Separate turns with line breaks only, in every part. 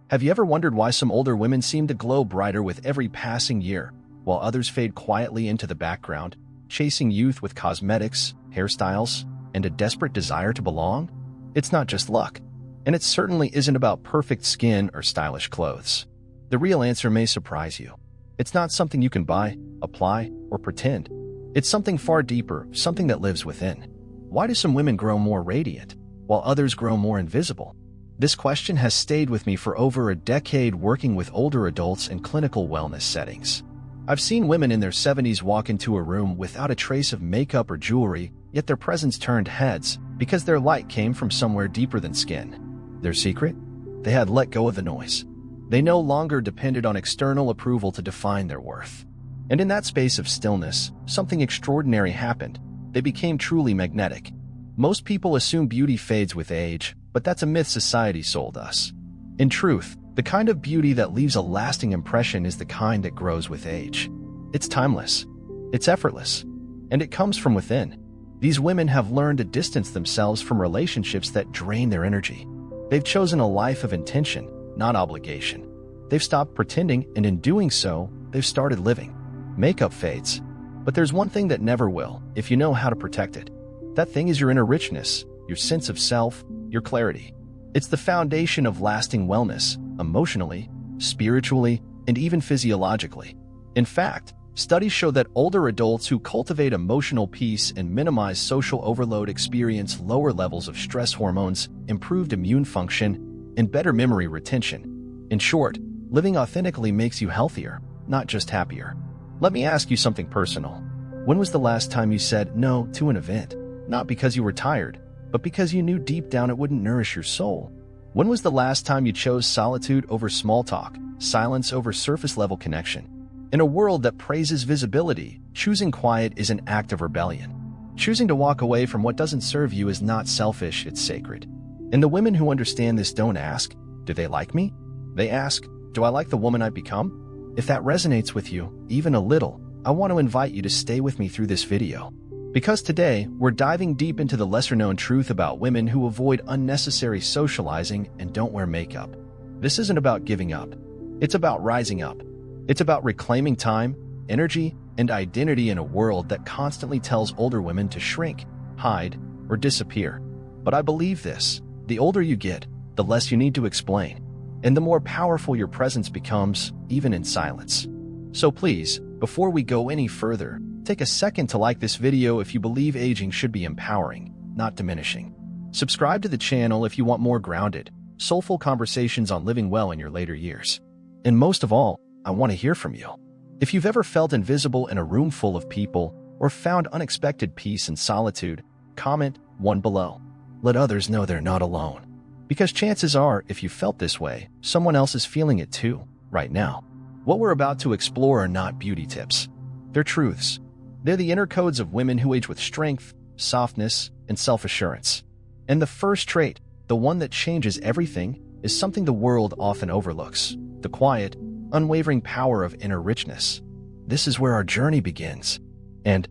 Have you ever wondered why some older women seem to glow brighter with every passing year, while others fade quietly into the background, chasing youth with cosmetics, hairstyles, and a desperate desire to belong? It's not just luck, and it certainly isn't about perfect skin or stylish clothes. The real answer may surprise you. It's not something you can buy, apply, or pretend. It's something far deeper, something that lives within. Why do some women grow more radiant, while others grow more invisible? This question has stayed with me for over a decade working with older adults in clinical wellness settings. I've seen women in their 70s walk into a room without a trace of makeup or jewelry, yet their presence turned heads because their light came from somewhere deeper than skin. Their secret? They had let go of the noise. They no longer depended on external approval to define their worth. And in that space of stillness, something extraordinary happened. They became truly magnetic. Most people assume beauty fades with age, but that's a myth society sold us. In truth, the kind of beauty that leaves a lasting impression is the kind that grows with age. It's timeless, it's effortless, and it comes from within. These women have learned to distance themselves from relationships that drain their energy. They've chosen a life of intention, not obligation. They've stopped pretending, and in doing so, they've started living. Makeup fades, but there's one thing that never will, if you know how to protect it. That thing is your inner richness, your sense of self, your clarity. It's the foundation of lasting wellness, emotionally, spiritually, and even physiologically. In fact, studies show that older adults who cultivate emotional peace and minimize social overload experience lower levels of stress hormones, improved immune function, and better memory retention. In short, living authentically makes you healthier, not just happier. Let me ask you something personal. When was the last time you said no to an event? Not because you were tired, but because you knew deep down it wouldn't nourish your soul. When was the last time you chose solitude over small talk, silence over surface-level connection? In a world that praises visibility, choosing quiet is an act of rebellion. Choosing to walk away from what doesn't serve you is not selfish, it's sacred. And the women who understand this don't ask, do they like me? They ask, do I like the woman I've become? If that resonates with you, even a little, I want to invite you to stay with me through this video. Because today, we're diving deep into the lesser-known truth about women who avoid unnecessary socializing and don't wear makeup. This isn't about giving up. It's about rising up. It's about reclaiming time, energy, and identity in a world that constantly tells older women to shrink, hide, or disappear. But I believe this: the older you get, the less you need to explain, and the more powerful your presence becomes, even in silence. So please, before we go any further, take a second to like this video if you believe aging should be empowering, not diminishing. Subscribe to the channel if you want more grounded, soulful conversations on living well in your later years. And most of all, I want to hear from you. If you've ever felt invisible in a room full of people or found unexpected peace in solitude, comment one below. Let others know they're not alone. Because chances are, if you felt this way, someone else is feeling it too, right now. What we're about to explore are not beauty tips. They're truths. They're the inner codes of women who age with strength, softness, and self-assurance. And the first trait, the one that changes everything, is something the world often overlooks: the quiet, unwavering power of inner richness. This is where our journey begins. And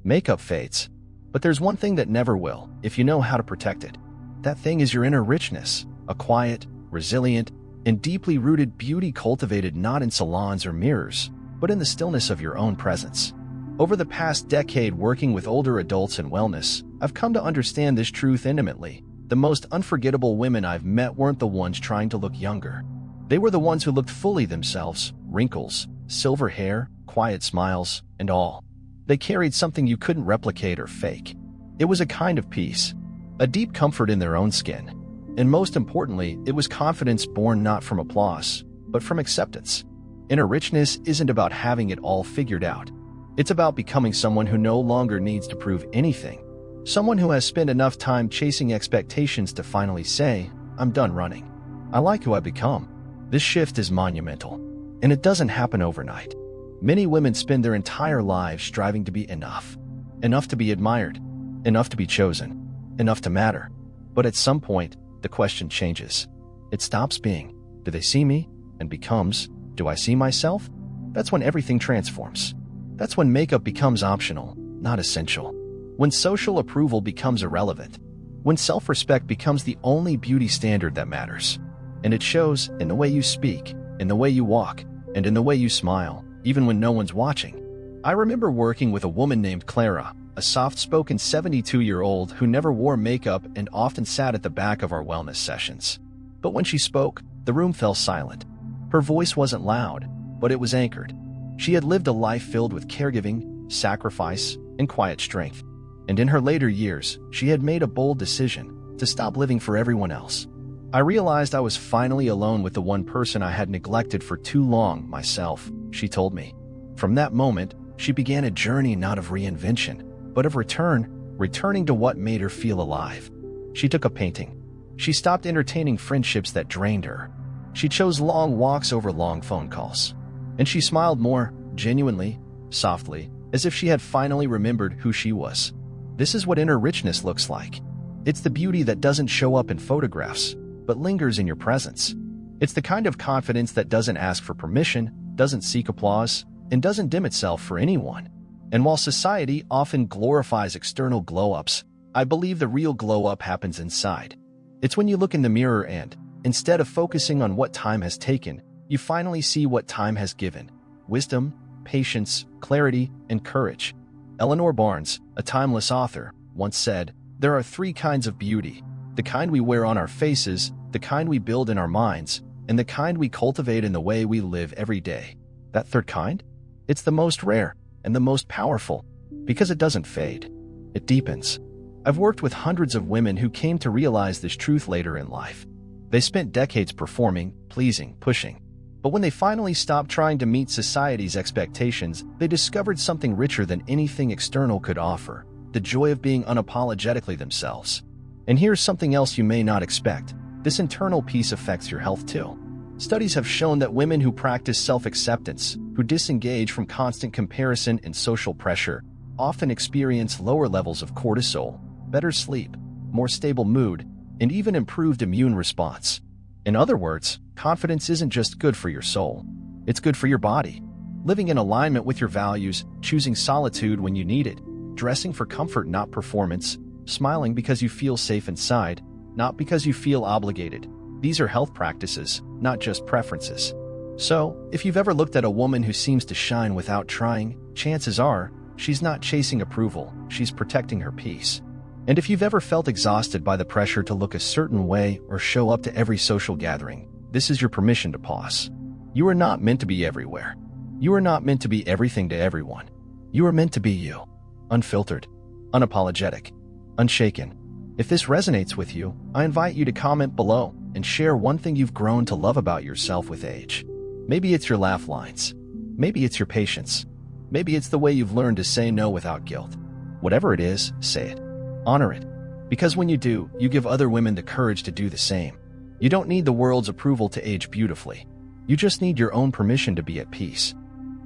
makeup fades. But there's one thing that never will, if you know how to protect it. That thing is your inner richness, a quiet, resilient, and deeply rooted beauty cultivated not in salons or mirrors, but in the stillness of your own presence. Over the past decade working with older adults in wellness, I've come to understand this truth intimately. The most unforgettable women I've met weren't the ones trying to look younger. They were the ones who looked fully themselves: wrinkles, silver hair, quiet smiles, and all. They carried something you couldn't replicate or fake. It was a kind of peace, a deep comfort in their own skin. And most importantly, it was confidence born not from applause, but from acceptance. Inner richness isn't about having it all figured out. It's about becoming someone who no longer needs to prove anything. Someone who has spent enough time chasing expectations to finally say, I'm done running. I like who I've become. This shift is monumental, and it doesn't happen overnight. Many women spend their entire lives striving to be enough. Enough to be admired, enough to be chosen, enough to matter. But at some point, the question changes. It stops being, do they see me? And becomes, do I see myself? That's when everything transforms. That's when makeup becomes optional, not essential. When social approval becomes irrelevant. When self-respect becomes the only beauty standard that matters. And it shows in the way you speak, in the way you walk, and in the way you smile, even when no one's watching. I remember working with a woman named Clara, a soft-spoken 72-year-old who never wore makeup and often sat at the back of our wellness sessions. But when she spoke, the room fell silent. Her voice wasn't loud, but it was anchored. She had lived a life filled with caregiving, sacrifice, and quiet strength. And in her later years, she had made a bold decision to stop living for everyone else. I realized I was finally alone with the one person I had neglected for too long, myself, she told me. From that moment, she began a journey not of reinvention, but of returning to what made her feel alive. She took up painting. She stopped entertaining friendships that drained her. She chose long walks over long phone calls. And she smiled more, genuinely, softly, as if she had finally remembered who she was. This is what inner richness looks like. It's the beauty that doesn't show up in photographs, but lingers in your presence. It's the kind of confidence that doesn't ask for permission, doesn't seek applause, and doesn't dim itself for anyone. And while society often glorifies external glow-ups, I believe the real glow-up happens inside. It's when you look in the mirror and, instead of focusing on what time has taken, you finally see what time has given: wisdom, patience, clarity, and courage. Eleanor Barnes, a timeless author, once said, "There are three kinds of beauty: the kind we wear on our faces, the kind we build in our minds, and the kind we cultivate in the way we live every day." That third kind? It's the most rare and the most powerful, because it doesn't fade. It deepens. I've worked with hundreds of women who came to realize this truth later in life. They spent decades performing, pleasing, pushing. But when they finally stopped trying to meet society's expectations, they discovered something richer than anything external could offer: the joy of being unapologetically themselves. And here's something else you may not expect. This internal peace affects your health too. Studies have shown that women who practice self-acceptance, who disengage from constant comparison and social pressure, often experience lower levels of cortisol, better sleep, more stable mood, and even improved immune response. In other words, confidence isn't just good for your soul. It's good for your body. Living in alignment with your values, choosing solitude when you need it, dressing for comfort not performance, smiling because you feel safe inside, not because you feel obligated. These are health practices, not just preferences. So, if you've ever looked at a woman who seems to shine without trying, chances are, she's not chasing approval, she's protecting her peace. And if you've ever felt exhausted by the pressure to look a certain way or show up to every social gathering, this is your permission to pause. You are not meant to be everywhere. You are not meant to be everything to everyone. You are meant to be you. Unfiltered, unapologetic, unshaken. If this resonates with you, I invite you to comment below and share one thing you've grown to love about yourself with age. Maybe it's your laugh lines. Maybe it's your patience. Maybe it's the way you've learned to say no without guilt. Whatever it is, say it. Honor it. Because when you do, you give other women the courage to do the same. You don't need the world's approval to age beautifully. You just need your own permission to be at peace.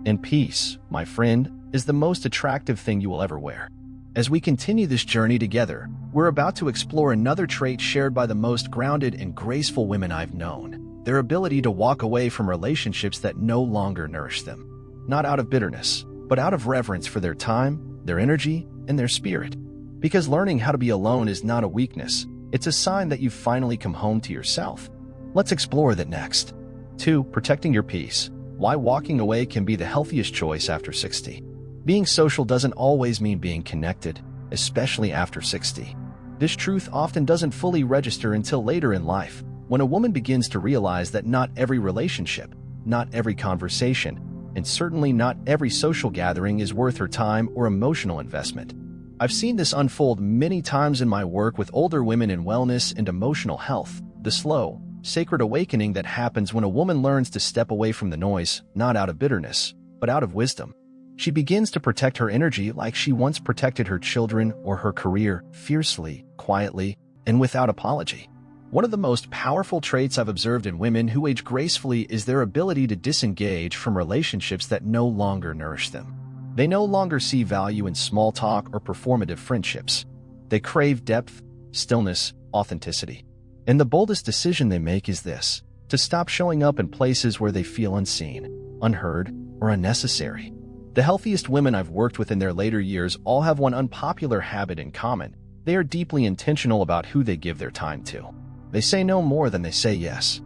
And peace, my friend, is the most attractive thing you will ever wear. As we continue this journey together, we're about to explore another trait shared by the most grounded and graceful women I've known: their ability to walk away from relationships that no longer nourish them. Not out of bitterness, but out of reverence for their time, their energy, and their spirit. Because learning how to be alone is not a weakness, it's a sign that you've finally come home to yourself. Let's explore that next. 2. Protecting your peace. Why walking away can be the healthiest choice after 60. Being social doesn't always mean being connected, especially after 60. This truth often doesn't fully register until later in life, when a woman begins to realize that not every relationship, not every conversation, and certainly not every social gathering is worth her time or emotional investment. I've seen this unfold many times in my work with older women in wellness and emotional health, the slow, sacred awakening that happens when a woman learns to step away from the noise, not out of bitterness, but out of wisdom. She begins to protect her energy like she once protected her children or her career, fiercely, quietly, and without apology. One of the most powerful traits I've observed in women who age gracefully is their ability to disengage from relationships that no longer nourish them. They no longer see value in small talk or performative friendships. They crave depth, stillness, authenticity. And the boldest decision they make is this: to stop showing up in places where they feel unseen, unheard, or unnecessary. The healthiest women I've worked with in their later years all have one unpopular habit in common: they are deeply intentional about who they give their time to. They say no more than they say yes.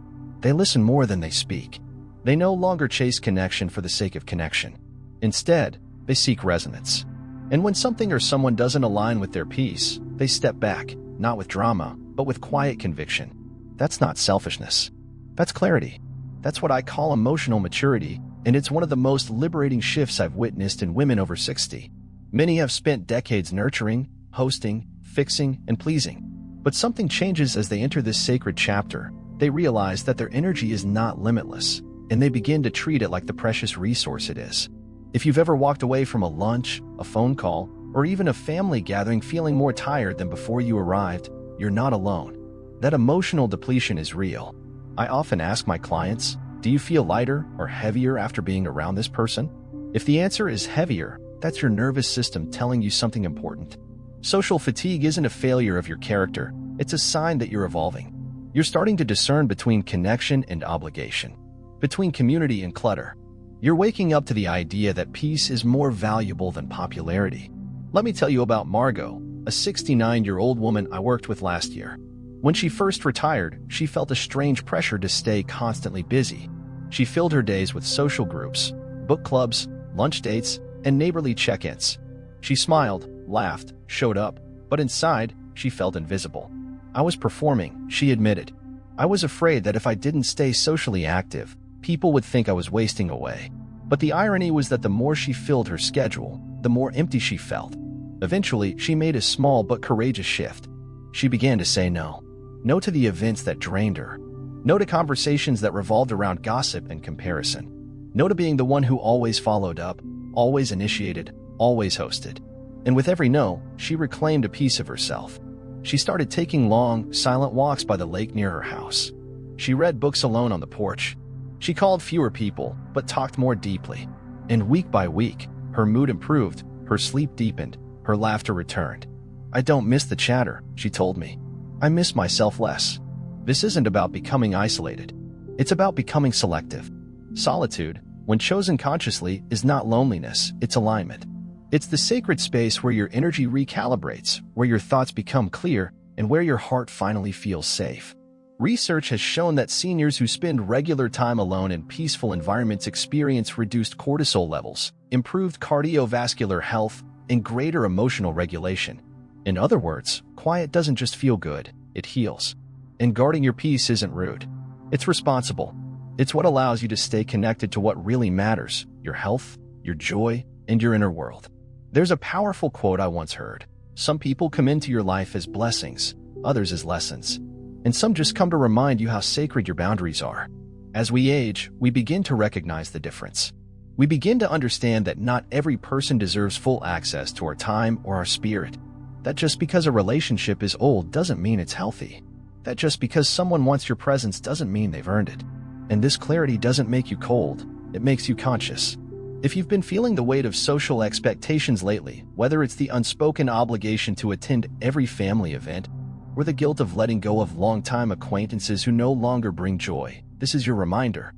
They listen more than they speak. They no longer chase connection for the sake of connection. Instead, they seek resonance. And when something or someone doesn't align with their peace, they step back, not with drama, but with quiet conviction. That's not selfishness. That's clarity. That's what I call emotional maturity, and it's one of the most liberating shifts I've witnessed in women over 60. Many have spent decades nurturing, hosting, fixing, and pleasing. But something changes as they enter this sacred chapter. They realize that their energy is not limitless, and they begin to treat it like the precious resource it is. If you've ever walked away from a lunch, a phone call, or even a family gathering feeling more tired than before you arrived, you're not alone. That emotional depletion is real. I often ask my clients, do you feel lighter or heavier after being around this person? If the answer is heavier, that's your nervous system telling you something important. Social fatigue isn't a failure of your character, it's a sign that you're evolving. You're starting to discern between connection and obligation, between community and clutter. You're waking up to the idea that peace is more valuable than popularity. Let me tell you about Margot, a 69-year-old woman I worked with last year. When she first retired, she felt a strange pressure to stay constantly busy. She filled her days with social groups, book clubs, lunch dates, and neighborly check-ins. She smiled, laughed, showed up, but inside, she felt invisible. I was performing, she admitted. I was afraid that if I didn't stay socially active, people would think I was wasting away. But the irony was that the more she filled her schedule, the more empty she felt. Eventually, she made a small but courageous shift. She began to say no. No to the events that drained her. No to conversations that revolved around gossip and comparison. No to being the one who always followed up, always initiated, always hosted. And with every no, she reclaimed a piece of herself. She started taking long, silent walks by the lake near her house. She read books alone on the porch. She called fewer people, but talked more deeply. And week by week, her mood improved, her sleep deepened, her laughter returned. I don't miss the chatter, she told me. I miss myself less. This isn't about becoming isolated. It's about becoming selective. Solitude, when chosen consciously, is not loneliness, it's alignment. It's the sacred space where your energy recalibrates, where your thoughts become clear, and where your heart finally feels safe. Research has shown that seniors who spend regular time alone in peaceful environments experience reduced cortisol levels, improved cardiovascular health, and greater emotional regulation. In other words, quiet doesn't just feel good, it heals. And guarding your peace isn't rude. It's responsible. It's what allows you to stay connected to what really matters, your health, your joy, and your inner world. There's a powerful quote I once heard. Some people come into your life as blessings, others as lessons. And some just come to remind you how sacred your boundaries are. As we age, we begin to recognize the difference. We begin to understand that not every person deserves full access to our time or our spirit. That just because a relationship is old doesn't mean it's healthy. That just because someone wants your presence doesn't mean they've earned it. And this clarity doesn't make you cold, it makes you conscious. If you've been feeling the weight of social expectations lately, whether it's the unspoken obligation to attend every family event, or the guilt of letting go of longtime acquaintances who no longer bring joy, this is your reminder.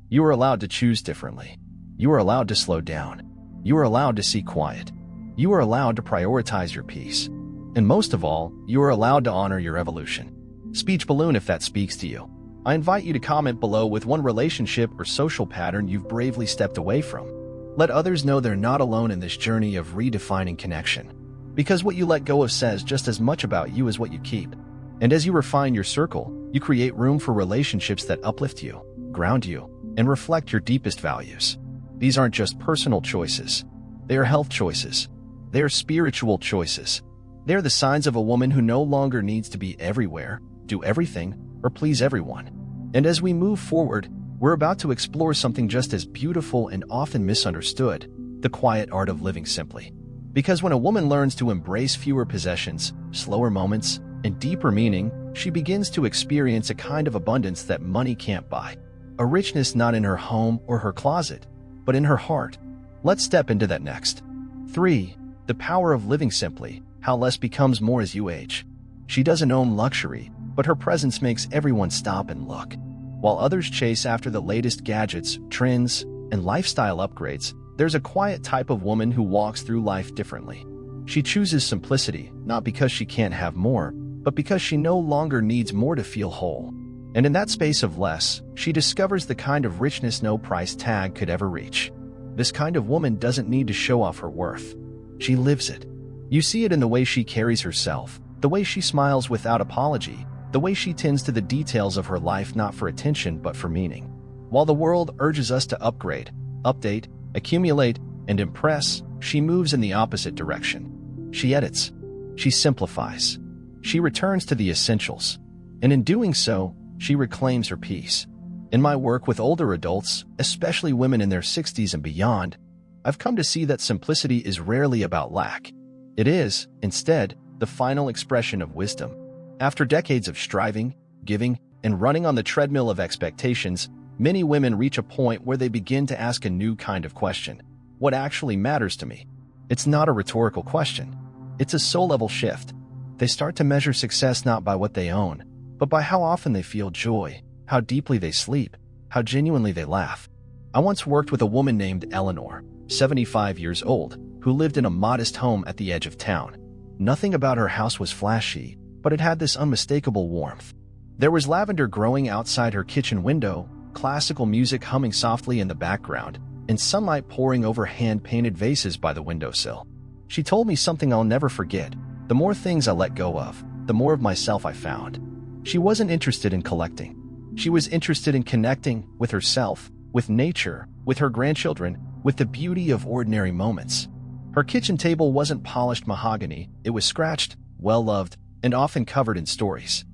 You are allowed to choose differently. You are allowed to slow down. You are allowed to seek quiet. You are allowed to prioritize your peace. And most of all, you are allowed to honor your evolution. Speech balloon if that speaks to you. I invite you to comment below with one relationship or social pattern you've bravely stepped away from. Let others know they're not alone in this journey of redefining connection. Because what you let go of says just as much about you as what you keep. And as you refine your circle, you create room for relationships that uplift you, ground you, and reflect your deepest values. These aren't just personal choices. They are health choices. They are spiritual choices. They are the signs of a woman who no longer needs to be everywhere, do everything, or please everyone. And as we move forward, we're about to explore something just as beautiful and often misunderstood, the quiet art of living simply. Because when a woman learns to embrace fewer possessions, slower moments, and deeper meaning, she begins to experience a kind of abundance that money can't buy. A richness not in her home or her closet, but in her heart. Let's step into that next. 3. The power of living simply, how less becomes more as you age. She doesn't own luxury, but her presence makes everyone stop and look. While others chase after the latest gadgets, trends, and lifestyle upgrades, there's a quiet type of woman who walks through life differently. She chooses simplicity, not because she can't have more, but because she no longer needs more to feel whole. And in that space of less, she discovers the kind of richness no price tag could ever reach. This kind of woman doesn't need to show off her worth. She lives it. You see it in the way she carries herself, the way she smiles without apology, the way she tends to the details of her life not for attention but for meaning. While the world urges us to upgrade, update, accumulate, and impress, she moves in the opposite direction. She edits. She simplifies. She returns to the essentials. And in doing so, she reclaims her peace. In my work with older adults, especially women in their 60s and beyond, I've come to see that simplicity is rarely about lack. It is, instead, the final expression of wisdom. After decades of striving, giving, and running on the treadmill of expectations, many women reach a point where they begin to ask a new kind of question. What actually matters to me? It's not a rhetorical question. It's a soul-level shift. They start to measure success not by what they own, but by how often they feel joy, how deeply they sleep, how genuinely they laugh. I once worked with a woman named Eleanor, 75 years old, who lived in a modest home at the edge of town. Nothing about her house was flashy, but it had this unmistakable warmth. There was lavender growing outside her kitchen window, classical music humming softly in the background, and sunlight pouring over hand-painted vases by the windowsill. She told me something I'll never forget. The more things I let go of, the more of myself I found. She wasn't interested in collecting. She was interested in connecting with herself, with nature, with her grandchildren, with the beauty of ordinary moments. Her kitchen table wasn't polished mahogany. It was scratched, well-loved, and often covered in stories.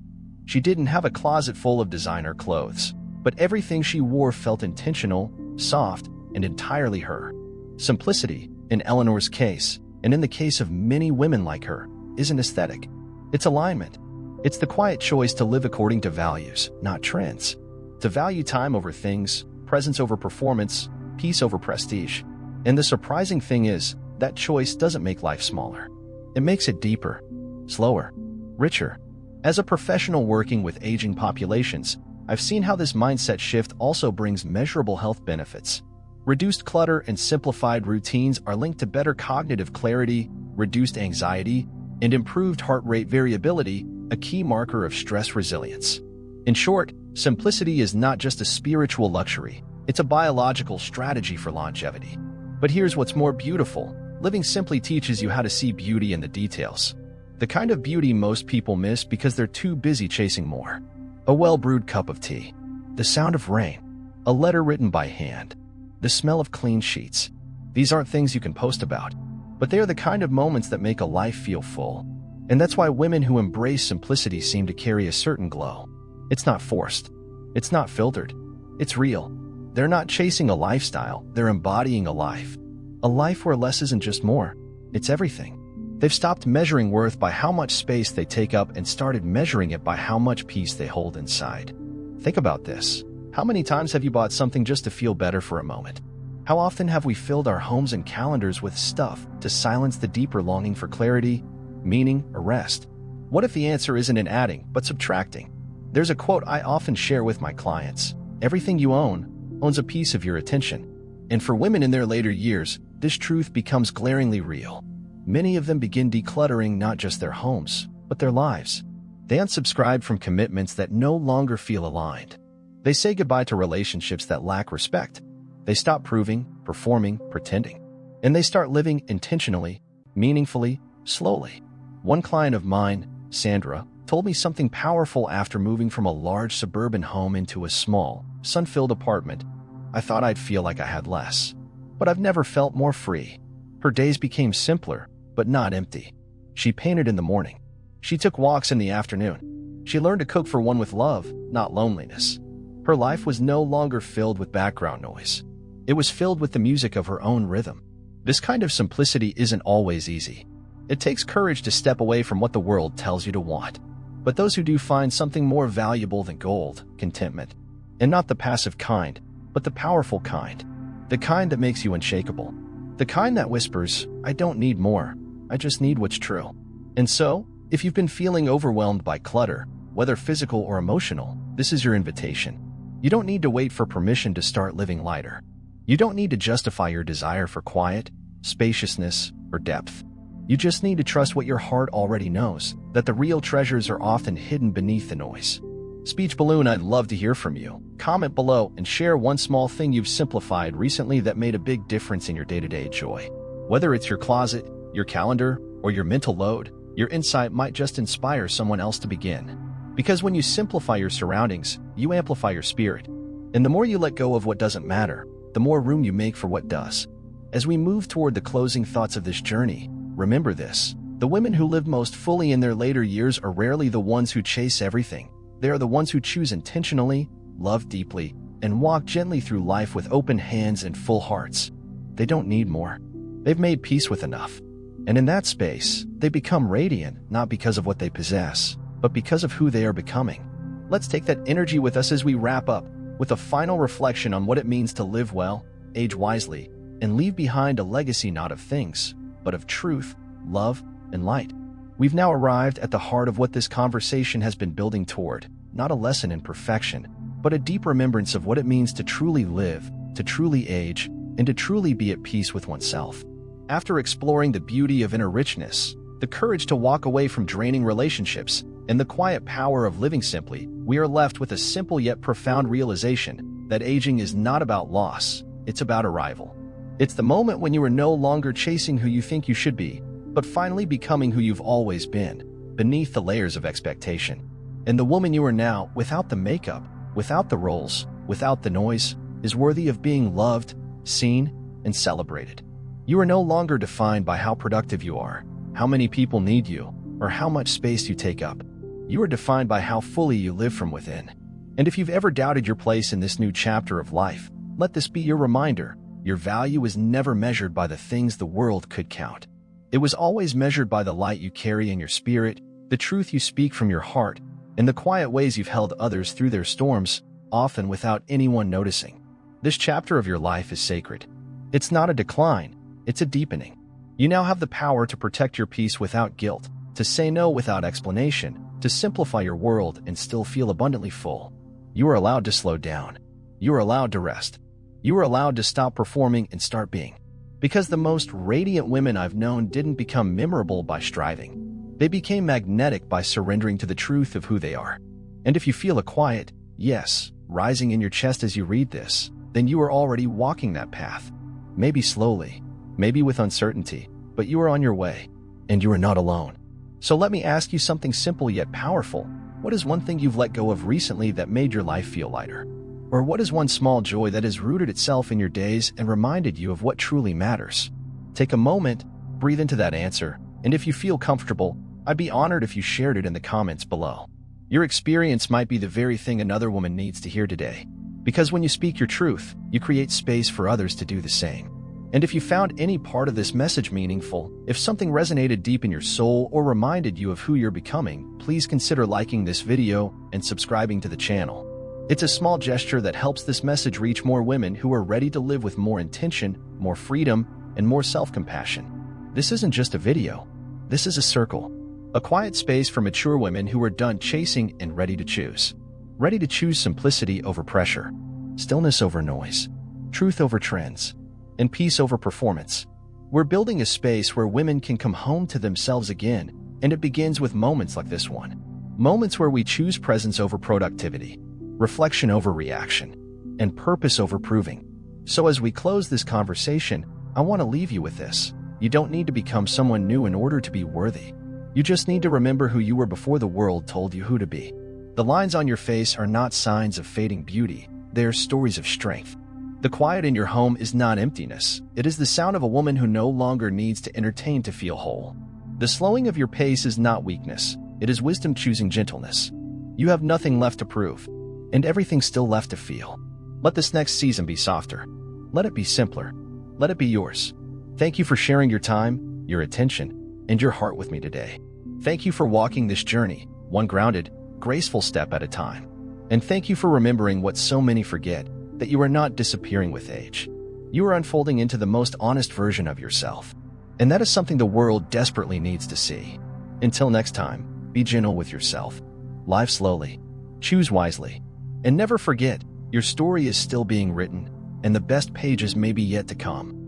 She didn't have a closet full of designer clothes, but everything she wore felt intentional, soft, and entirely her. Simplicity, in Eleanor's case, and in the case of many women like her, isn't aesthetic. It's alignment. It's the quiet choice to live according to values, not trends. To value time over things, presence over performance, peace over prestige. And the surprising thing is, that choice doesn't make life smaller. It makes it deeper, slower, richer. As a professional working with aging populations, I've seen how this mindset shift also brings measurable health benefits. Reduced clutter and simplified routines are linked to better cognitive clarity, reduced anxiety, and improved heart rate variability, a key marker of stress resilience. In short, simplicity is not just a spiritual luxury, it's a biological strategy for longevity. But here's what's more beautiful. Living simply teaches you how to see beauty in the details. The kind of beauty most people miss because they're too busy chasing more. A well-brewed cup of tea, the sound of rain, a letter written by hand, the smell of clean sheets. These aren't things you can post about, but they are the kind of moments that make a life feel full. And that's why women who embrace simplicity seem to carry a certain glow. It's not forced. It's not filtered. It's real. They're not chasing a lifestyle, they're embodying a life. A life where less isn't just more, it's everything. They've stopped measuring worth by how much space they take up and started measuring it by how much peace they hold inside. Think about this. How many times have you bought something just to feel better for a moment? How often have we filled our homes and calendars with stuff to silence the deeper longing for clarity, meaning, or rest? What if the answer isn't in adding, but subtracting? There's a quote I often share with my clients. Everything you own owns a piece of your attention. And for women in their later years, this truth becomes glaringly real. Many of them begin decluttering not just their homes, but their lives. They unsubscribe from commitments that no longer feel aligned. They say goodbye to relationships that lack respect. They stop proving, performing, pretending. And they start living intentionally, meaningfully, slowly. One client of mine, Sandra, told me something powerful after moving from a large suburban home into a small, sun-filled apartment. I thought I'd feel like I had less, but I've never felt more free. Her days became simpler, but not empty. She painted in the morning. She took walks in the afternoon. She learned to cook for one with love, not loneliness. Her life was no longer filled with background noise. It was filled with the music of her own rhythm. This kind of simplicity isn't always easy. It takes courage to step away from what the world tells you to want. But those who do find something more valuable than gold, contentment. And not the passive kind, but the powerful kind. The kind that makes you unshakable. The kind that whispers, I don't need more, I just need what's true. And so, if you've been feeling overwhelmed by clutter, whether physical or emotional, this is your invitation. You don't need to wait for permission to start living lighter. You don't need to justify your desire for quiet, spaciousness, or depth. You just need to trust what your heart already knows, that the real treasures are often hidden beneath the noise. Speech balloon, I'd love to hear from you. Comment below and share one small thing you've simplified recently that made a big difference in your day-to-day joy. Whether it's your closet, your calendar, or your mental load, your insight might just inspire someone else to begin. Because when you simplify your surroundings, you amplify your spirit. And the more you let go of what doesn't matter, the more room you make for what does. As we move toward the closing thoughts of this journey, remember this: the women who live most fully in their later years are rarely the ones who chase everything. They are the ones who choose intentionally, love deeply, and walk gently through life with open hands and full hearts. They don't need more. They've made peace with enough. And in that space, they become radiant, not because of what they possess, but because of who they are becoming. Let's take that energy with us as we wrap up, with a final reflection on what it means to live well, age wisely, and leave behind a legacy not of things, but of truth, love, and light. We've now arrived at the heart of what this conversation has been building toward, not a lesson in perfection, but a deep remembrance of what it means to truly live, to truly age, and to truly be at peace with oneself. After exploring the beauty of inner richness, the courage to walk away from draining relationships, and the quiet power of living simply, we are left with a simple yet profound realization that aging is not about loss, it's about arrival. It's the moment when you are no longer chasing who you think you should be, but finally becoming who you've always been, beneath the layers of expectation. And the woman you are now, without the makeup, without the roles, without the noise, is worthy of being loved, seen, and celebrated. You are no longer defined by how productive you are, how many people need you, or how much space you take up. You are defined by how fully you live from within. And if you've ever doubted your place in this new chapter of life, let this be your reminder: your value is never measured by the things the world could count. It was always measured by the light you carry in your spirit, the truth you speak from your heart, and the quiet ways you've held others through their storms, often without anyone noticing. This chapter of your life is sacred. It's not a decline, it's a deepening. You now have the power to protect your peace without guilt, to say no without explanation, to simplify your world and still feel abundantly full. You are allowed to slow down. You are allowed to rest. You are allowed to stop performing and start being. Because the most radiant women I've known didn't become memorable by striving. They became magnetic by surrendering to the truth of who they are. And if you feel a quiet, yes, rising in your chest as you read this, then you are already walking that path. Maybe slowly, maybe with uncertainty, but you are on your way, and you are not alone. So let me ask you something simple yet powerful. What is one thing you've let go of recently that made your life feel lighter? Or what is one small joy that has rooted itself in your days and reminded you of what truly matters? Take a moment, breathe into that answer, and if you feel comfortable, I'd be honored if you shared it in the comments below. Your experience might be the very thing another woman needs to hear today. Because when you speak your truth, you create space for others to do the same. And if you found any part of this message meaningful, if something resonated deep in your soul or reminded you of who you're becoming, please consider liking this video and subscribing to the channel. It's a small gesture that helps this message reach more women who are ready to live with more intention, more freedom, and more self-compassion. This isn't just a video. This is a circle. A quiet space for mature women who are done chasing and ready to choose. Ready to choose simplicity over pressure, stillness over noise, truth over trends, and peace over performance. We're building a space where women can come home to themselves again, and it begins with moments like this one. Moments where we choose presence over productivity, reflection over reaction, and purpose over proving. So as we close this conversation, I want to leave you with this. You don't need to become someone new in order to be worthy. You just need to remember who you were before the world told you who to be. The lines on your face are not signs of fading beauty. They are stories of strength. The quiet in your home is not emptiness. It is the sound of a woman who no longer needs to entertain to feel whole. The slowing of your pace is not weakness. It is wisdom choosing gentleness. You have nothing left to prove, and everything still left to feel. Let this next season be softer. Let it be simpler. Let it be yours. Thank you for sharing your time, your attention, and your heart with me today. Thank you for walking this journey, one grounded, graceful step at a time. And thank you for remembering what so many forget, that you are not disappearing with age. You are unfolding into the most honest version of yourself. And that is something the world desperately needs to see. Until next time, be gentle with yourself. Live slowly. Choose wisely. And never forget, your story is still being written, and the best pages may be yet to come.